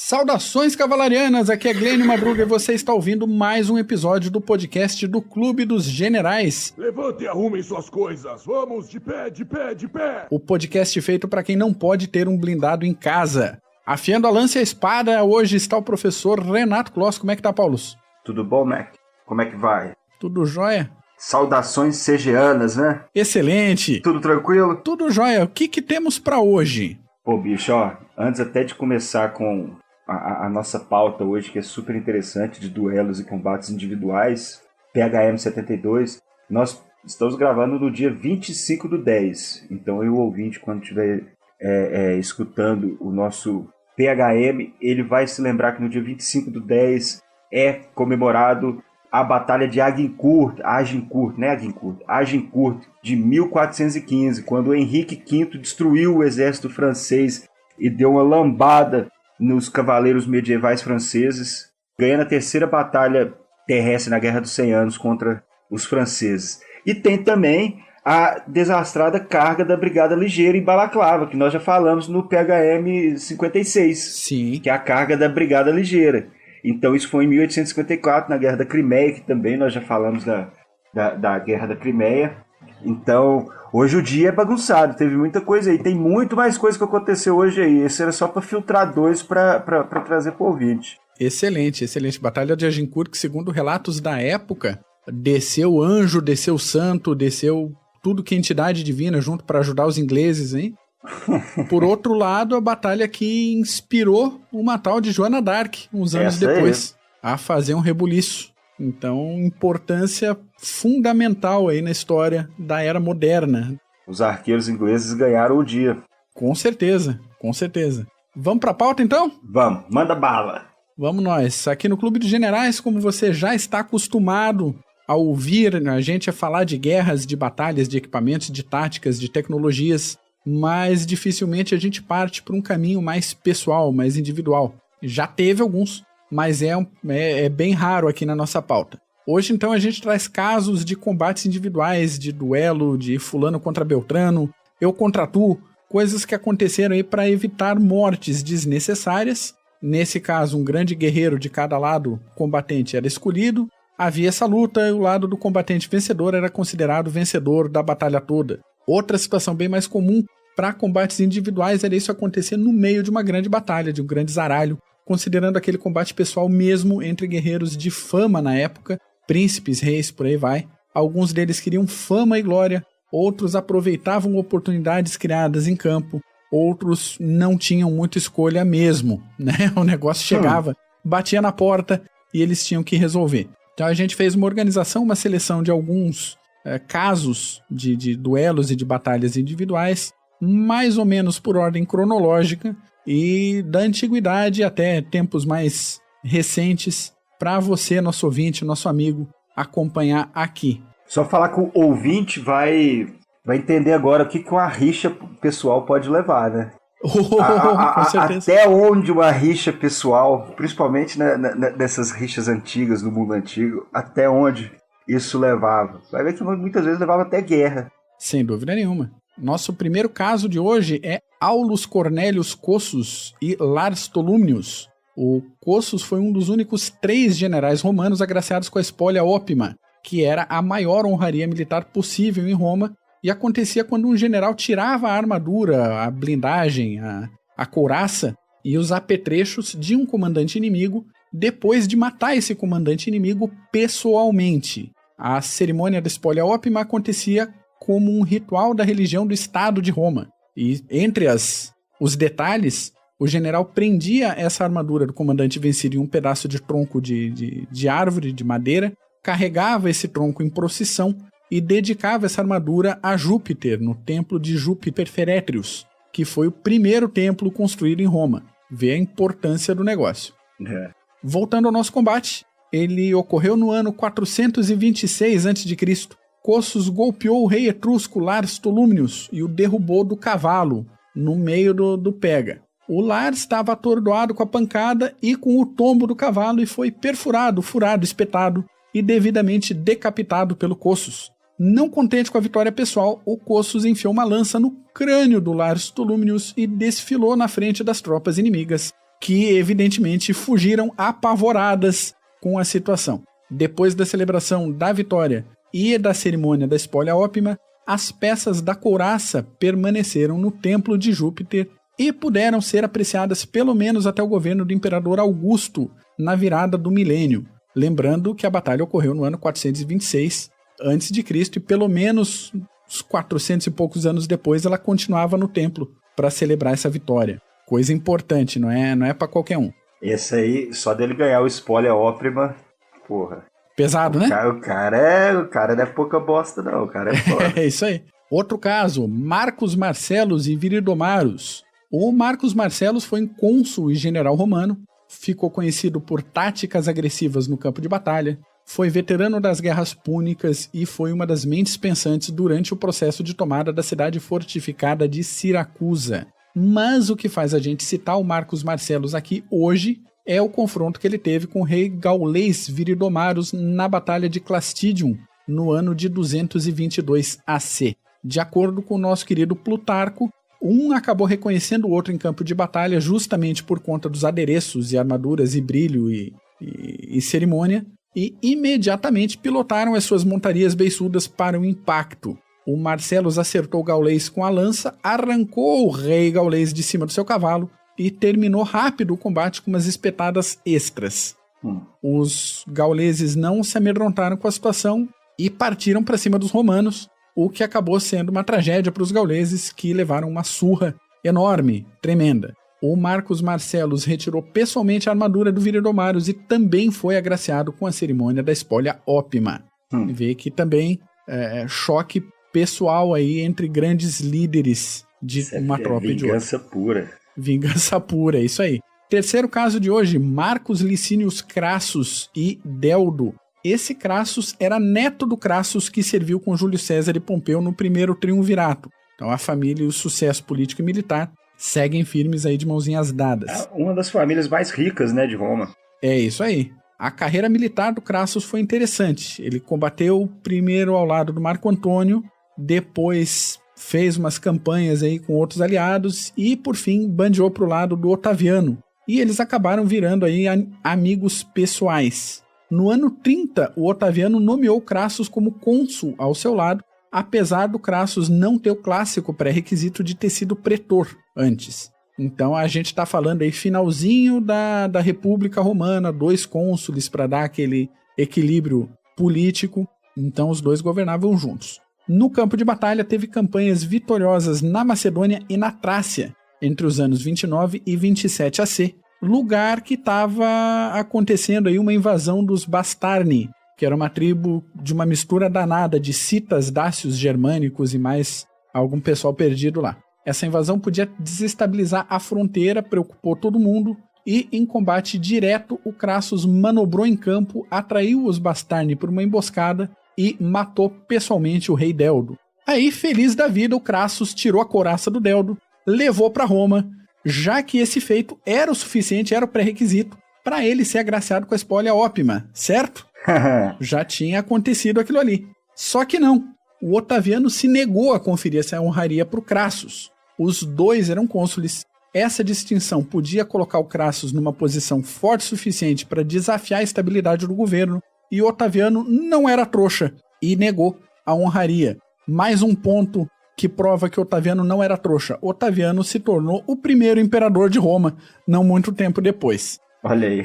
Saudações cavalarianas, aqui é Glênio Madruga e você está ouvindo mais um episódio do podcast do Clube dos Generais. Levante e arrumem suas coisas, vamos de pé, de pé, de pé. O podcast feito para quem não pode ter um blindado em casa. Afiando a lança e a espada, hoje está o professor Renato Kloss. Como é que tá, Paulus? Tudo bom, Mac? Como é que vai? Tudo jóia? Saudações segianas, né? Excelente! Tudo tranquilo? Tudo jóia. O que temos para hoje? Pô, bicho, ó, antes até de começar com a nossa pauta hoje, que é super interessante, de duelos e combates individuais, PHM 72, nós estamos gravando no dia 25/10. Então, o ouvinte, quando estiver escutando o nosso PHM, ele vai se lembrar que no dia 25/10 é comemorado a Batalha de Agincourt, de 1415, quando Henrique V destruiu o exército francês e deu uma lambada nos cavaleiros medievais franceses, ganhando a terceira batalha terrestre na Guerra dos 100 Anos contra os franceses. E tem também a desastrada carga da Brigada Ligeira em Balaclava, que nós já falamos no PHM 56, Sim. que é a carga da Brigada Ligeira. Então isso foi em 1854, na Guerra da Crimeia, que também nós já falamos da Guerra da Crimeia. Então, hoje o dia é bagunçado, teve muita coisa aí. Tem muito mais coisa que aconteceu hoje aí. Esse era só para filtrar dois para trazer para o ouvinte. Excelente, excelente. Batalha de Agincourt, que segundo relatos da época, desceu anjo, desceu santo, desceu tudo que é entidade divina junto para ajudar os ingleses, hein? Por outro lado, a batalha que inspirou uma tal de Joana d'Arc, uns anos depois, a fazer um rebuliço. Então, importância fundamental aí na história da era moderna. Os arqueiros ingleses ganharam o dia. Com certeza, com certeza. Vamos pra pauta, então? Vamos, manda bala. Vamos nós. Aqui no Clube dos Generais, como você já está acostumado a ouvir a gente falar de guerras, de batalhas, de equipamentos, de táticas, de tecnologias, mas dificilmente a gente parte por um caminho mais pessoal, mais individual. Já teve alguns, mas é bem raro aqui na nossa pauta. Hoje, então, a gente traz casos de combates individuais, de duelo, de fulano contra beltrano, eu contra tu, coisas que aconteceram aí para evitar mortes desnecessárias. Nesse caso, um grande guerreiro de cada lado combatente era escolhido, havia essa luta e o lado do combatente vencedor era considerado vencedor da batalha toda. Outra situação bem mais comum para combates individuais era isso acontecer no meio de uma grande batalha, de um grande zaralho, considerando aquele combate pessoal mesmo entre guerreiros de fama na época, príncipes, reis, por aí vai. Alguns deles queriam fama e glória, outros aproveitavam oportunidades criadas em campo, outros não tinham muita escolha mesmo, né? O negócio chegava, batia na porta e eles tinham que resolver. Então a gente fez uma organização, uma seleção de alguns casos de duelos e de batalhas individuais, mais ou menos por ordem cronológica e da antiguidade até tempos mais recentes, para você, nosso ouvinte, nosso amigo, acompanhar aqui. Só falar que o ouvinte vai entender agora o que uma rixa pessoal pode levar, né? Com certeza. Até onde uma rixa pessoal, principalmente nessas rixas antigas, do mundo antigo, até onde isso levava. Vai ver que muitas vezes levava até guerra. Sem dúvida nenhuma. Nosso primeiro caso de hoje é Aulus Cornelius Cossus e Lars Tolumnius. O Cossus foi um dos únicos 3 generais romanos agraciados com a spolia opima, que era a maior honraria militar possível em Roma, e acontecia quando um general tirava a armadura, a blindagem, a couraça e os apetrechos de um comandante inimigo depois de matar esse comandante inimigo pessoalmente. A cerimônia da spolia opima acontecia como um ritual da religião do Estado de Roma. E entre os detalhes, o general prendia essa armadura do comandante vencido em um pedaço de tronco de árvore, de madeira, carregava esse tronco em procissão e dedicava essa armadura a Júpiter, no templo de Júpiter Ferétrios, que foi o primeiro templo construído em Roma. Vê a importância do negócio. Voltando ao nosso combate, ele ocorreu no ano 426 a.C., Cossus golpeou o rei etrusco Lars Tolumnius e o derrubou do cavalo, no meio do pega. O Lars estava atordoado com a pancada e com o tombo do cavalo e foi perfurado, furado, espetado e devidamente decapitado pelo Cossus. Não contente com a vitória pessoal, o Cossus enfiou uma lança no crânio do Lars Tolumnius e desfilou na frente das tropas inimigas, que evidentemente fugiram apavoradas com a situação. Depois da celebração da vitória e da cerimônia da espólea ópima, as peças da couraça permaneceram no templo de Júpiter e puderam ser apreciadas pelo menos até o governo do imperador Augusto, na virada do milênio. Lembrando que a batalha ocorreu no ano 426 a.C. e pelo menos uns 400 e poucos anos depois ela continuava no templo para celebrar essa vitória. Coisa importante, não é para qualquer um. Esse aí, só dele ganhar o espólea ópima, porra. Pesado, né? O cara não é pouca bosta, não. O cara é foda. É isso aí. Outro caso, Marcus Marcellus e Viridomarus. O Marcus Marcellus foi um cônsul e general romano, ficou conhecido por táticas agressivas no campo de batalha, foi veterano das guerras púnicas e foi uma das mentes pensantes durante o processo de tomada da cidade fortificada de Siracusa. Mas o que faz a gente citar o Marcus Marcellus aqui hoje é o confronto que ele teve com o rei gaulês Viridomarus na Batalha de Clastidium, no ano de 222 AC. De acordo com o nosso querido Plutarco, um acabou reconhecendo o outro em campo de batalha justamente por conta dos adereços e armaduras e brilho e cerimônia, e imediatamente pilotaram as suas montarias beiçudas para o impacto. O Marcellus acertou o gaulês com a lança, arrancou o rei gaulês de cima do seu cavalo e terminou rápido o combate com umas espetadas extras. Os gauleses não se amedrontaram com a situação e partiram para cima dos romanos, o que acabou sendo uma tragédia para os gauleses, que levaram uma surra enorme, tremenda. O Marcus Marcellus retirou pessoalmente a armadura do Viridomarus e também foi agraciado com a cerimônia da espólea ópima. Vê que também choque pessoal aí entre grandes líderes de uma tropa de outro. Vingança pura. Vingança pura, é isso aí. Terceiro caso de hoje, Marcus Licinius Crassus e Deldo. Esse Crassus era neto do Crassus que serviu com Júlio César e Pompeu no primeiro triunvirato. Então a família e o sucesso político e militar seguem firmes aí de mãozinhas dadas. É uma das famílias mais ricas, né, de Roma. É isso aí. A carreira militar do Crassus foi interessante. Ele combateu primeiro ao lado do Marco Antônio, depois fez umas campanhas aí com outros aliados e, por fim, bandeou para o lado do Otaviano. E eles acabaram virando aí amigos pessoais. No ano 30, o Otaviano nomeou Crassus como cônsul ao seu lado, apesar do Crassus não ter o clássico pré-requisito de ter sido pretor antes. Então a gente está falando aí finalzinho da República Romana, 2 cônsules para dar aquele equilíbrio político, então os dois governavam juntos. No campo de batalha teve campanhas vitoriosas na Macedônia e na Trácia, entre os anos 29 e 27 AC, lugar que estava acontecendo aí uma invasão dos Bastarni, que era uma tribo de uma mistura danada de citas, dácios germânicos e mais algum pessoal perdido lá. Essa invasão podia desestabilizar a fronteira, preocupou todo mundo, e em combate direto o Crassus manobrou em campo, atraiu os Bastarni por uma emboscada e matou pessoalmente o rei Deldo. Aí, feliz da vida, o Crassus tirou a couraça do Deldo, levou para Roma, já que esse feito era o suficiente, era o pré-requisito para ele ser agraciado com a espólea ópima, certo? Já tinha acontecido aquilo ali. Só que não. O Otaviano se negou a conferir essa honraria para o Crassus. Os dois eram cônsules. Essa distinção podia colocar o Crassus numa posição forte o suficiente para desafiar a estabilidade do governo, e o Otaviano não era trouxa e negou a honraria. Mais um ponto que prova que Otaviano não era trouxa. Otaviano se tornou o primeiro imperador de Roma, não muito tempo depois. Olha aí.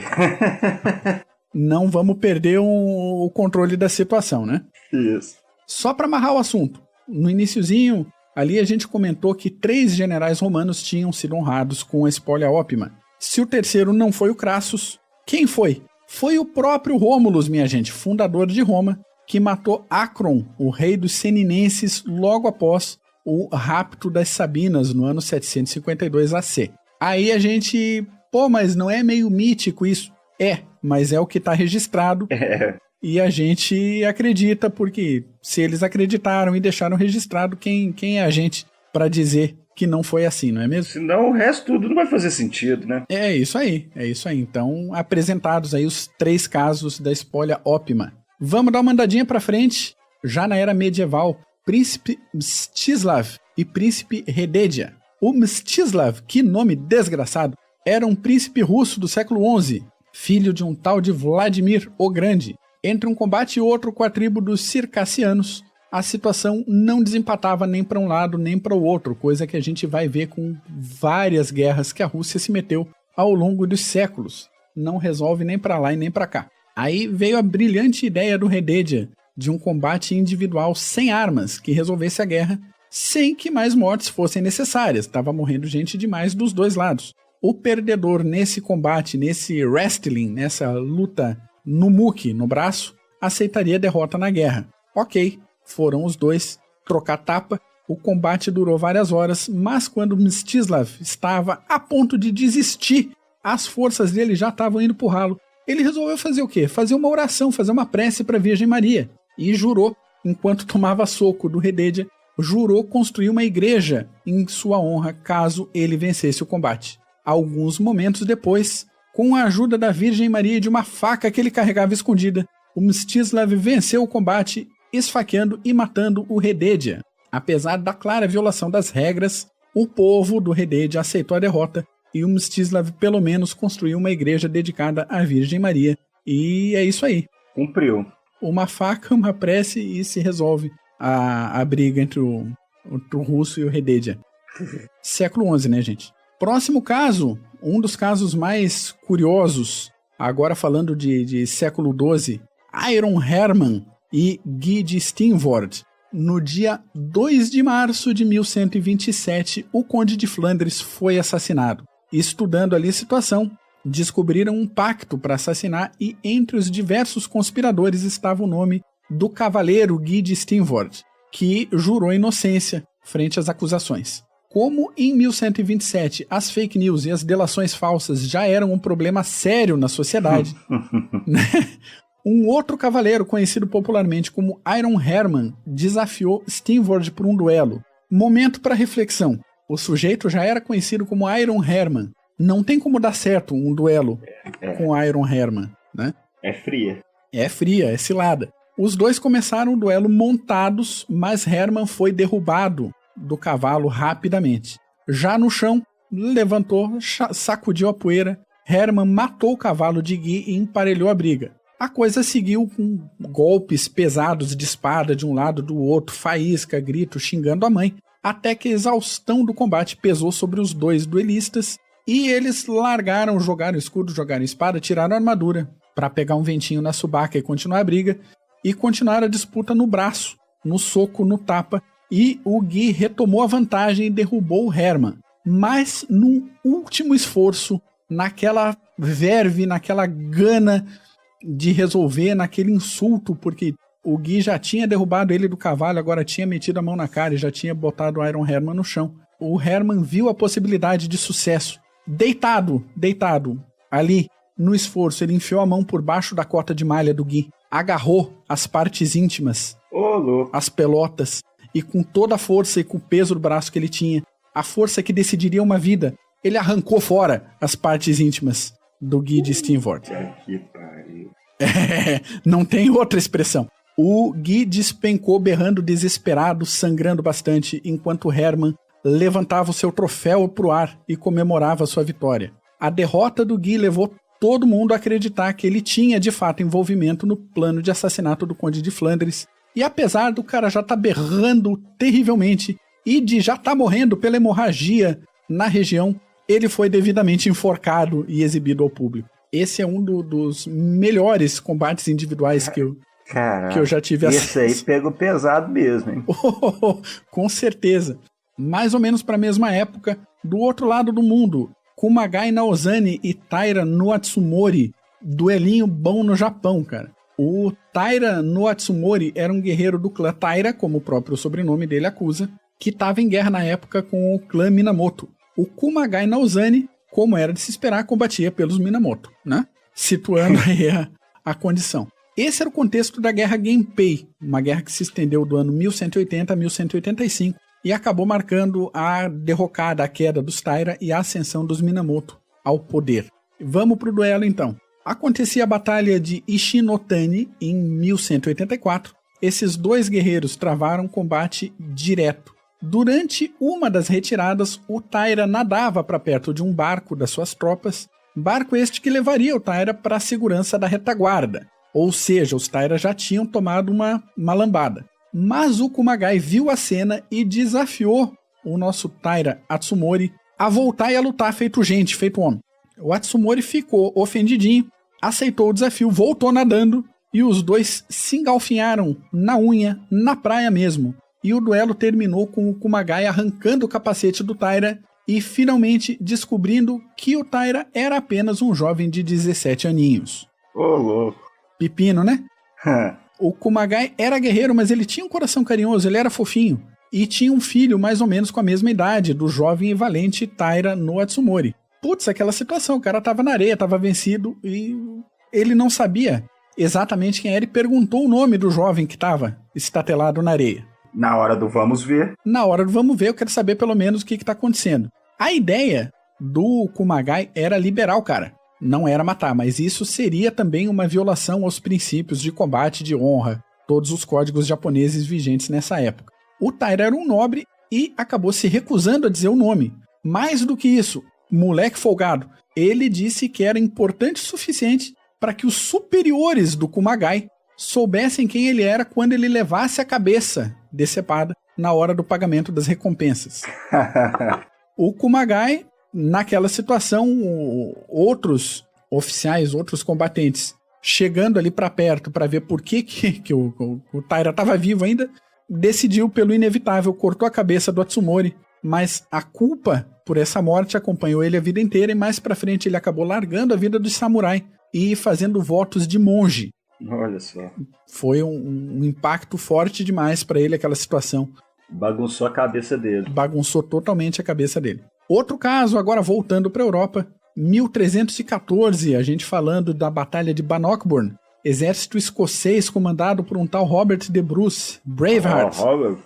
Não vamos perder o controle da situação, né? Isso. Só para amarrar o assunto, no iniciozinho, ali a gente comentou que 3 generais romanos tinham sido honrados com a espólea ópima. Se o terceiro não foi o Crassus, quem foi? Foi o próprio Rômulus, minha gente, fundador de Roma, que matou Acron, o rei dos Seninenses, logo após o rapto das Sabinas, no ano 752 AC. Aí a gente... mas não é meio mítico isso? Mas é o que está registrado. E a gente acredita, porque se eles acreditaram e deixaram registrado, quem é a gente para dizer que não foi assim, não é mesmo? Senão o resto tudo não vai fazer sentido, né? É isso aí. Então, apresentados aí os 3 casos da espólea ópima. Vamos dar uma andadinha para frente. Já na era medieval, príncipe Mstislav e príncipe Rededia. O Mstislav, que nome desgraçado, era um príncipe russo do século XI, filho de um tal de Vladimir o Grande. Entre um combate e outro com a tribo dos circassianos, a situação não desempatava nem para um lado nem para o outro, coisa que a gente vai ver com várias guerras que a Rússia se meteu ao longo dos séculos. Não resolve nem para lá e nem para cá. Aí veio a brilhante ideia do Rededia de um combate individual sem armas que resolvesse a guerra sem que mais mortes fossem necessárias. Estava morrendo gente demais dos dois lados. O perdedor nesse combate, nesse wrestling, nessa luta no muque, no braço, aceitaria a derrota na guerra. Ok, foram os dois trocar tapa. O combate durou várias horas, mas quando Mstislav estava a ponto de desistir, as forças dele já estavam indo pro ralo. Ele resolveu fazer o quê? Fazer uma oração, fazer uma prece para a Virgem Maria. E jurou, enquanto tomava soco do Rededia, jurou construir uma igreja em sua honra caso ele vencesse o combate. Alguns momentos depois, com a ajuda da Virgem Maria e de uma faca que ele carregava escondida, o Mstislav venceu o combate, esfaqueando e matando o Rededia. Apesar da clara violação das regras, o povo do Rededia aceitou a derrota e o Mstislav pelo menos construiu uma igreja dedicada à Virgem Maria. E é isso aí. Cumpriu. Uma faca, uma prece e se resolve a briga entre o russo e o Rededia. Século XI, né, gente? Próximo caso, um dos casos mais curiosos, agora falando de século XII, Iron Hermann e Guy de Steenvoorde. No dia 2 de março de 1127, o Conde de Flandres foi assassinado. Estudando ali a situação, descobriram um pacto para assassinar e entre os diversos conspiradores estava o nome do cavaleiro Guy de Steenvoorde, que jurou inocência frente às acusações. Como em 1127 as fake news e as delações falsas já eram um problema sério na sociedade, né? Um outro cavaleiro, conhecido popularmente como Iron Hermann, desafiou Steenvoorde por um duelo. Momento para reflexão. O sujeito já era conhecido como Iron Hermann. Não tem como dar certo um duelo com Iron Hermann, né? É fria. É fria, é cilada. Os dois começaram o duelo montados, mas Hermann foi derrubado do cavalo rapidamente. Já no chão, levantou, sacudiu a poeira. Hermann matou o cavalo de Guy e emparelhou a briga. A coisa seguiu com golpes pesados de espada de um lado do outro, faísca, grito, xingando a mãe, até que a exaustão do combate pesou sobre os dois duelistas e eles largaram, jogaram escudo, jogaram espada, tiraram a armadura para pegar um ventinho na subaca e continuar a briga, e continuaram a disputa no braço, no soco, no tapa, e o Guy retomou a vantagem e derrubou o Hermann. Mas num último esforço, naquela verve, naquela gana de resolver, naquele insulto, porque o Guy já tinha derrubado ele do cavalo, agora tinha metido a mão na cara e já tinha botado o Iron Hermann no chão. O Hermann viu a possibilidade de sucesso. Deitado, ali, no esforço, ele enfiou a mão por baixo da cota de malha do Guy, agarrou as partes íntimas, as pelotas, e com toda a força e com o peso do braço que ele tinha, a força que decidiria uma vida, ele arrancou fora as partes íntimas do Guy de Steenvoorde. Que pariu. Não tem outra expressão. O Guy despencou berrando desesperado, sangrando bastante, enquanto Hermann levantava o seu troféu pro ar e comemorava sua vitória. A derrota do Guy levou todo mundo a acreditar que ele tinha de fato envolvimento no plano de assassinato do Conde de Flandres. E apesar do cara já estar berrando terrivelmente e de já estar morrendo pela hemorragia na região, ele foi devidamente enforcado e exibido ao público. Esse é um dos melhores combates individuais que eu já tive acesso. Esse aí pegou pesado mesmo, hein? Com certeza. Mais ou menos para a mesma época, do outro lado do mundo, Kumagai Naozani e Taira no Atsumori, duelinho bom no Japão, cara. O Taira no Atsumori era um guerreiro do clã Taira, como o próprio sobrenome dele acusa, que estava em guerra na época com o clã Minamoto. O Kumagai Naozani, como era de se esperar, combatia pelos Minamoto, né? Situando aí a condição. Esse era o contexto da Guerra Genpei, uma guerra que se estendeu do ano 1180 a 1185 e acabou marcando a derrocada, a queda dos Taira e a ascensão dos Minamoto ao poder. Vamos pro duelo então. Acontecia a Batalha de Ishinotani em 1184. Esses dois guerreiros travaram um combate direto. Durante uma das retiradas, o Taira nadava para perto de um barco das suas tropas, barco este que levaria o Taira para a segurança da retaguarda, ou seja, os Taira já tinham tomado uma lambada. Mas o Kumagai viu a cena e desafiou o nosso Taira Atsumori a voltar e a lutar feito gente, feito homem. O Atsumori ficou ofendidinho, aceitou o desafio, voltou nadando e os dois se engalfinharam na unha, na praia mesmo. E o duelo terminou com o Kumagai arrancando o capacete do Taira e finalmente descobrindo que o Taira era apenas um jovem de 17 aninhos. Ô, louco. Pepino, né? O Kumagai era guerreiro, mas ele tinha um coração carinhoso, ele era fofinho. E tinha um filho mais ou menos com a mesma idade, do jovem e valente Taira no Atsumori. Putz, aquela situação, o cara tava na areia, tava vencido e ele não sabia exatamente quem era e perguntou o nome do jovem que tava estatelado na areia. Na hora do vamos ver. Na hora do vamos ver, eu quero saber pelo menos o que tá acontecendo. A ideia do Kumagai era liberar o cara, não era matar, mas isso seria também uma violação aos princípios de combate, de honra, todos os códigos japoneses vigentes nessa época. O Taira era um nobre e acabou se recusando a dizer o nome. Mais do que isso, moleque folgado, ele disse que era importante o suficiente para que os superiores do Kumagai soubessem quem ele era quando ele levasse a cabeça decepada na hora do pagamento das recompensas. O Kumagai, naquela situação, outros oficiais, outros combatentes, chegando ali para perto para ver por que o Taira estava vivo ainda, decidiu pelo inevitável, cortou a cabeça do Atsumori, mas a culpa por essa morte acompanhou ele a vida inteira e mais para frente ele acabou largando a vida de samurai e fazendo votos de monge. Olha só. Foi um impacto forte demais para ele aquela situação. Bagunçou a cabeça dele. Bagunçou totalmente a cabeça dele. Outro caso, agora voltando para a Europa, 1314, a gente falando da Batalha de Bannockburn, exército escocês comandado por um tal Robert de Bruce, Braveheart. Robert.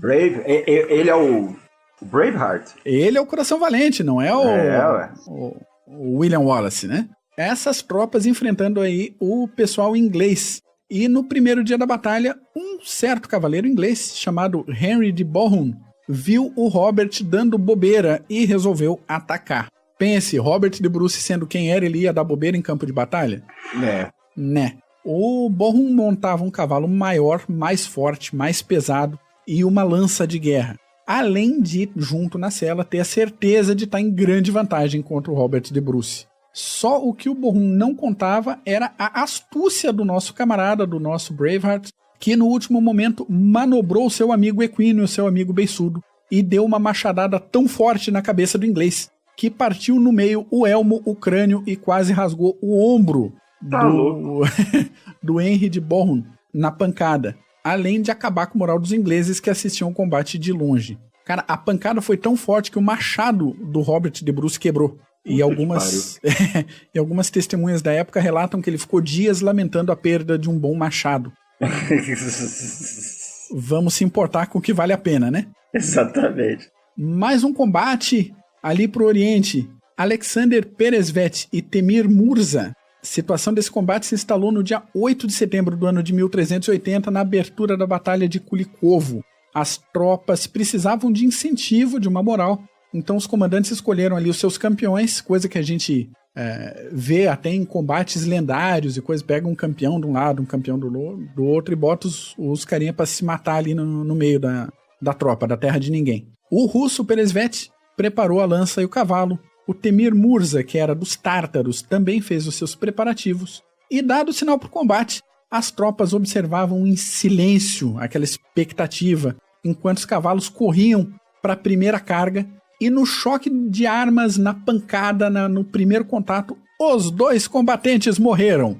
Ele é o Braveheart? Ele é o Coração Valente, não é o William Wallace, né? Essas tropas enfrentando aí o pessoal inglês. E no primeiro dia da batalha, um certo cavaleiro inglês, chamado Henry de Bohun, viu o Robert dando bobeira e resolveu atacar. Pense, Robert de Bruce sendo quem era, ele ia dar bobeira em campo de batalha? Né. O Bohun montava um cavalo maior, mais forte, mais pesado e uma lança de guerra. Além de, junto na cela, ter a certeza de estar em grande vantagem contra o Robert de Bruce. Só o que o Bohun não contava era a astúcia do nosso camarada, do nosso Braveheart, que no último momento manobrou seu amigo equino, seu amigo beiçudo, e deu uma machadada tão forte na cabeça do inglês, que partiu no meio o elmo, o crânio e quase rasgou o ombro do Henry de Bohun na pancada, além de acabar com o moral dos ingleses que assistiam o combate de longe. Cara, a pancada foi tão forte que o machado do Robert de Bruce quebrou. E algumas testemunhas da época relatam que ele ficou dias lamentando a perda de um bom machado. Vamos se importar com o que vale a pena, né? Exatamente. Mais um combate ali pro Oriente. Alexander Peresvet e Temir Murza. A situação desse combate se instalou no dia 8 de setembro do ano de 1380, na abertura da Batalha de Kulikovo. As tropas precisavam de incentivo, de uma moral. Então os comandantes escolheram ali os seus campeões, coisa que a gente vê até em combates lendários e coisa, pega um campeão de um lado, um campeão do outro e bota os carinha pra se matar ali no meio da tropa, da terra de ninguém. O russo Peresvet preparou a lança e o cavalo. O Temir Murza, que era dos tártaros, também fez os seus preparativos. E dado o sinal para o combate, as tropas observavam em silêncio aquela expectativa, enquanto os cavalos corriam para a primeira carga. E no choque de armas, na pancada, no primeiro contato, os dois combatentes morreram.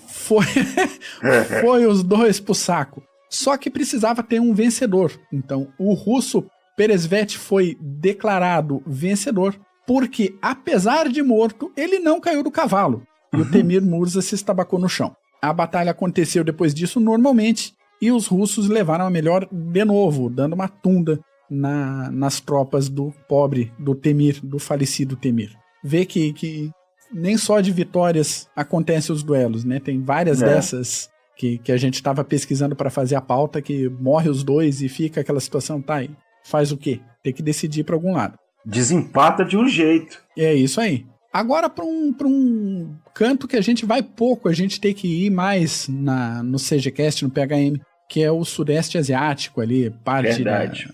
Foi os dois pro saco. Só que precisava ter um vencedor. Então, o russo Peresvet foi declarado vencedor, porque, apesar de morto, ele não caiu do cavalo. E o Temir Murza se estabacou no chão. A batalha aconteceu depois disso normalmente, e os russos levaram a melhor de novo, dando uma tunda nas tropas do pobre, do Temir, do falecido Temir. Vê que nem só de vitórias acontecem os duelos, né? Tem várias dessas que a gente estava pesquisando para fazer a pauta, que morre os dois e fica aquela situação, tá aí, faz o quê? Tem que decidir para algum lado. Desempata de um jeito. É isso aí. Agora para um canto que a gente vai pouco, a gente tem que ir mais no CGCast, no PHM, que é o Sudeste Asiático ali, parte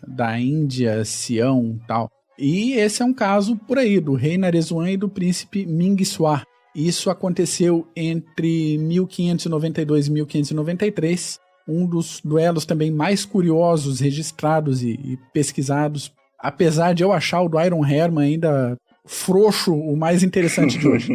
da Índia, Sião e tal. E esse é um caso por aí, do rei Naresuan e do príncipe Ming Suar. Isso aconteceu entre 1592 e 1593, um dos duelos também mais curiosos, registrados e pesquisados, apesar de eu achar o do Iron Herman ainda frouxo, o mais interessante de hoje.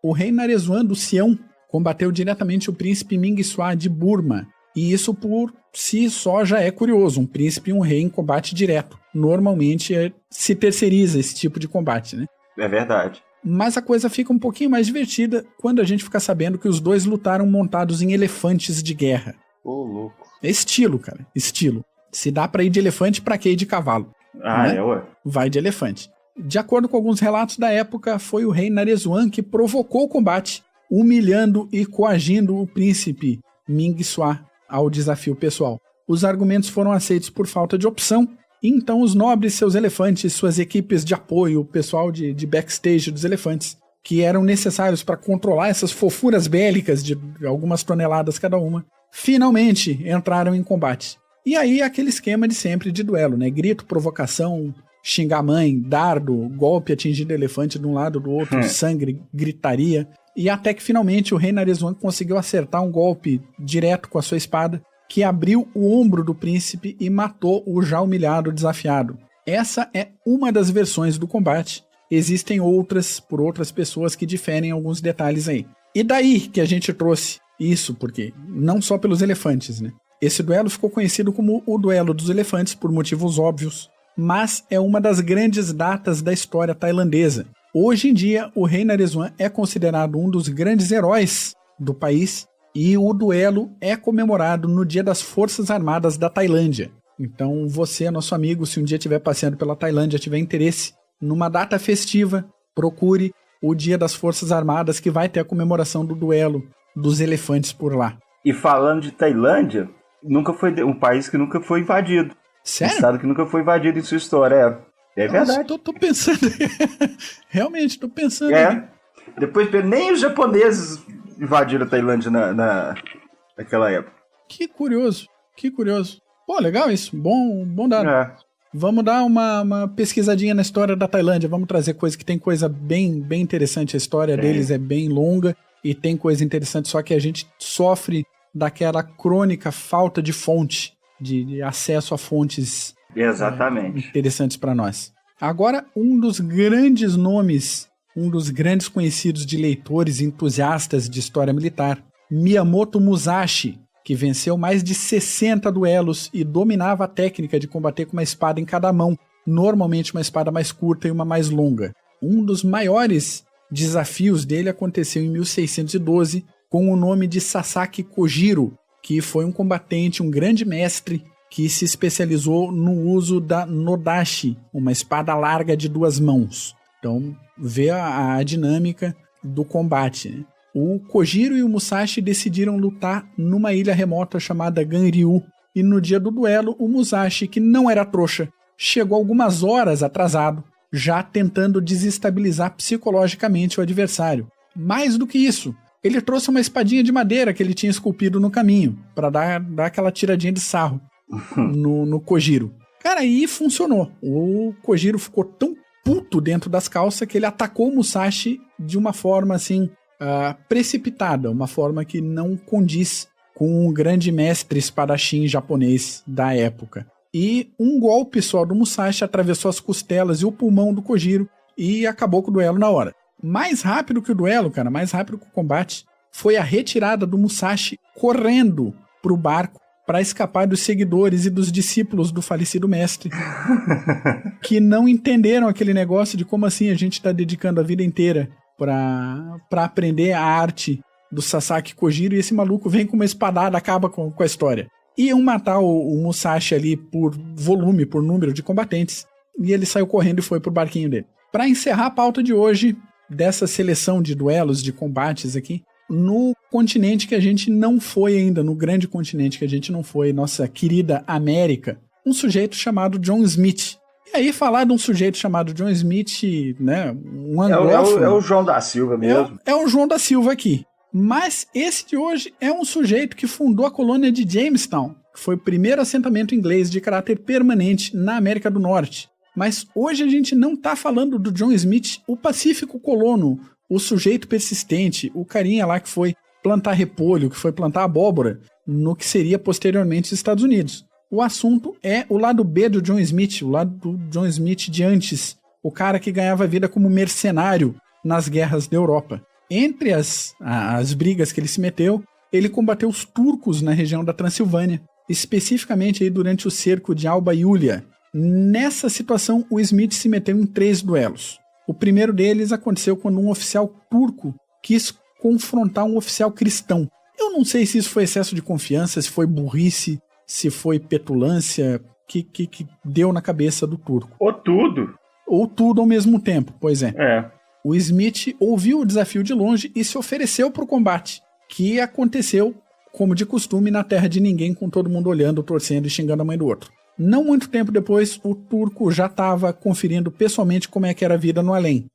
O rei Naresuan do Sião combateu diretamente o príncipe Ming Suar de Burma, e isso por si só já é curioso, um príncipe e um rei em combate direto. Normalmente se terceiriza esse tipo de combate, né? É verdade. Mas a coisa fica um pouquinho mais divertida quando a gente fica sabendo que os dois lutaram montados em elefantes de guerra. Ô, louco. É estilo, cara, estilo. Se dá pra ir de elefante, pra que ir de cavalo? Ah, né? ué. Vai de elefante. De acordo com alguns relatos da época, foi o rei Naresuan que provocou o combate, humilhando e coagindo o príncipe Ming Suar ao desafio pessoal. Os argumentos foram aceitos por falta de opção, e então os nobres, seus elefantes, suas equipes de apoio, o pessoal de backstage dos elefantes, que eram necessários para controlar essas fofuras bélicas de algumas toneladas cada uma, finalmente entraram em combate. E aí aquele esquema de sempre de duelo, né? Grito, provocação, xingar mãe, dardo, golpe atingindo elefante de um lado do outro, sangue, gritaria. E até que finalmente o rei Naresuan conseguiu acertar um golpe direto com a sua espada, que abriu o ombro do príncipe e matou o já humilhado desafiado. Essa é uma das versões do combate. Existem outras, por outras pessoas, que diferem alguns detalhes aí. E daí que a gente trouxe isso, porque não só pelos elefantes, né? Esse duelo ficou conhecido como o Duelo dos Elefantes por motivos óbvios, mas é uma das grandes datas da história tailandesa. Hoje em dia, o rei Naresuan é considerado um dos grandes heróis do país e o duelo é comemorado no Dia das Forças Armadas da Tailândia. Então você, nosso amigo, se um dia estiver passeando pela Tailândia, tiver interesse numa data festiva, procure o Dia das Forças Armadas, que vai ter a comemoração do duelo dos elefantes por lá. E falando de Tailândia, nunca foi um país que nunca foi invadido. Sério? Um estado que nunca foi invadido em sua história. É verdade. Tô pensando. Realmente, tô pensando. Aqui. Depois, nem os japoneses invadiram a Tailândia naquela época. Que curioso. Pô, legal isso. Bom dado. Vamos dar uma pesquisadinha na história da Tailândia. Vamos trazer coisa que tem coisa bem interessante. A história deles é bem longa e tem coisa interessante, só que a gente sofre daquela crônica falta de fonte, de acesso a fontes exatamente interessantes para nós. Agora, um dos grandes nomes, um dos grandes conhecidos de leitores e entusiastas de história militar, Miyamoto Musashi, que venceu mais de 60 duelos e dominava a técnica de combater com uma espada em cada mão, normalmente uma espada mais curta e uma mais longa. Um dos maiores desafios dele aconteceu em 1612, com o nome de Sasaki Kojiro, que foi um combatente, um grande mestre, que se especializou no uso da Nodashi, uma espada larga de 2 mãos. Então, vê a dinâmica do combate, né? O Kojiro e o Musashi decidiram lutar numa ilha remota chamada Ganryu, e no dia do duelo, o Musashi, que não era trouxa, chegou algumas horas atrasado, já tentando desestabilizar psicologicamente o adversário. Mais do que isso, ele trouxe uma espadinha de madeira que ele tinha esculpido no caminho, para dar aquela tiradinha de sarro no Kojiro. Cara, aí funcionou. O Kojiro ficou tão puto dentro das calças que ele atacou o Musashi de uma forma assim, precipitada, uma forma que não condiz com um grande mestre espadachim japonês da época. E um golpe só do Musashi atravessou as costelas e o pulmão do Kojiro e acabou com o duelo na hora. Mais rápido que o duelo, cara, mais rápido que o combate, foi a retirada do Musashi correndo pro barco para escapar dos seguidores e dos discípulos do falecido mestre, que não entenderam aquele negócio de como assim a gente está dedicando a vida inteira para aprender a arte do Sasaki Kojiro e esse maluco vem com uma espadada, acaba com a história. Iam matar o Musashi ali por volume, por número de combatentes, e ele saiu correndo e foi pro barquinho dele. Para encerrar a pauta de hoje, dessa seleção de duelos, de combates aqui, no continente que a gente não foi ainda, no grande continente que a gente não foi, nossa querida América, um sujeito chamado John Smith. E aí falar de um sujeito chamado John Smith, né, um anglófono... É o João da Silva mesmo. É o João da Silva aqui. Mas esse de hoje é um sujeito que fundou a colônia de Jamestown, que foi o primeiro assentamento inglês de caráter permanente na América do Norte. Mas hoje a gente não está falando do John Smith, o pacífico colono, o sujeito persistente, o carinha lá que foi plantar repolho, que foi plantar abóbora, no que seria posteriormente os Estados Unidos. O assunto é o lado B do John Smith, o lado do John Smith de antes, o cara que ganhava vida como mercenário nas guerras da Europa. Entre as brigas que ele se meteu, ele combateu os turcos na região da Transilvânia, especificamente aí durante o cerco de Alba Iulia. Nessa situação, o Smith se meteu em 3 duelos. O primeiro deles aconteceu quando um oficial turco quis confrontar um oficial cristão. Eu não sei se isso foi excesso de confiança, se foi burrice, se foi petulância, que deu na cabeça do turco. Ou tudo. Ou tudo ao mesmo tempo, pois é. É. O Smith ouviu o desafio de longe e se ofereceu para o combate, que aconteceu, como de costume, na terra de ninguém, com todo mundo olhando, torcendo e xingando a mãe do outro. Não muito tempo depois, o turco já estava conferindo pessoalmente como é que era a vida no além.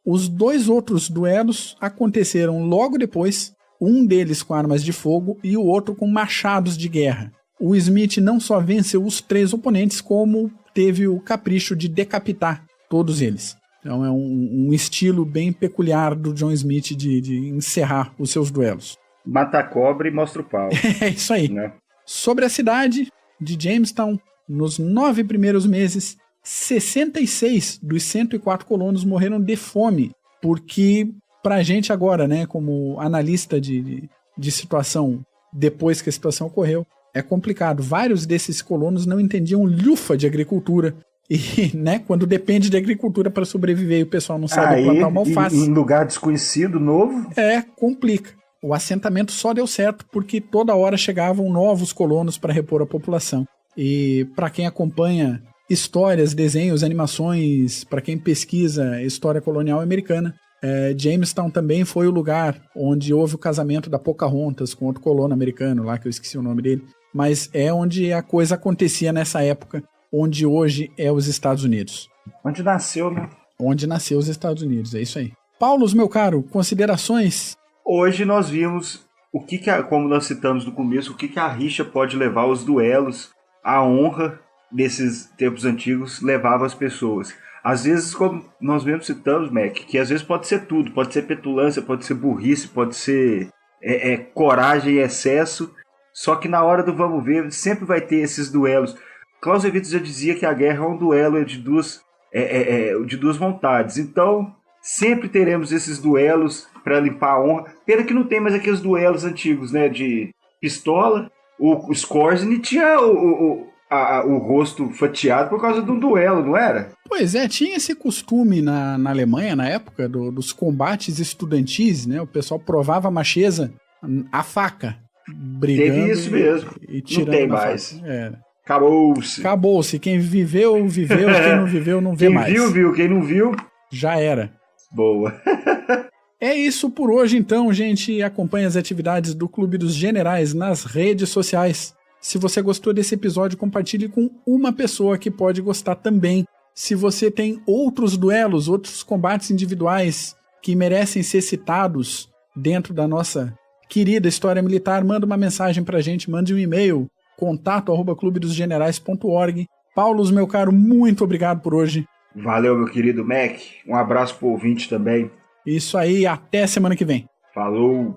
Os 2 outros duelos aconteceram logo depois, um deles com armas de fogo e o outro com machados de guerra. O Smith não só venceu os 3 oponentes, como teve o capricho de decapitar todos eles. Então é um estilo bem peculiar do John Smith de encerrar os seus duelos. Mata a cobra e mostra o pau. É isso aí. Né? Sobre a cidade de Jamestown, nos 9 primeiros meses, 66 dos 104 colonos morreram de fome, porque pra gente agora, né, como analista de situação, depois que a situação ocorreu, é complicado. Vários desses colonos não entendiam lufa de agricultura. E, né, quando depende de agricultura para sobreviver e o pessoal não sabe plantar uma alface. Em lugar desconhecido, novo. Complica. O assentamento só deu certo porque toda hora chegavam novos colonos para repor a população. E para quem acompanha histórias, desenhos, animações, para quem pesquisa história colonial americana, Jamestown também foi o lugar onde houve o casamento da Pocahontas com outro colono americano lá, que eu esqueci o nome dele. Mas é onde a coisa acontecia nessa época, onde hoje é os Estados Unidos. Onde nasceu, né? Onde nasceu os Estados Unidos, é isso aí. Paulo, meu caro, considerações? Hoje nós vimos como nós citamos no começo, o que a rixa pode levar aos duelos, a honra desses tempos antigos levava as pessoas. Às vezes, como nós mesmos citamos, Mac, que às vezes pode ser tudo, pode ser petulância, pode ser burrice, pode ser coragem e excesso, só que na hora do vamos ver, sempre vai ter esses duelos. Clausewitz já dizia que a guerra é um duelo de duas vontades. Então, sempre teremos esses duelos para limpar a honra. Pena que não tem mais aqueles duelos antigos, né? De pistola. O Skorzeny tinha o rosto fatiado por causa de um duelo, não era? Pois é, tinha esse costume na Alemanha, na época, dos combates estudantis, né? O pessoal provava a macheza, a faca, brigando. Teve isso mesmo. E tirando não tem mais. Faca. Acabou-se. Quem viveu, quem não viveu, não vê mais. Quem viu. Quem não viu... Já era. Boa. É isso por hoje, então, gente. Acompanhe as atividades do Clube dos Generais nas redes sociais. Se você gostou desse episódio, compartilhe com uma pessoa que pode gostar também. Se você tem outros duelos, outros combates individuais que merecem ser citados dentro da nossa querida história militar, manda uma mensagem pra gente, mande um e-mail, contato@clubedosgenerais.org. Paulo, meu caro, muito obrigado por hoje. Valeu, meu querido Mac. Um abraço pro ouvinte também. Isso aí, até semana que vem. Falou!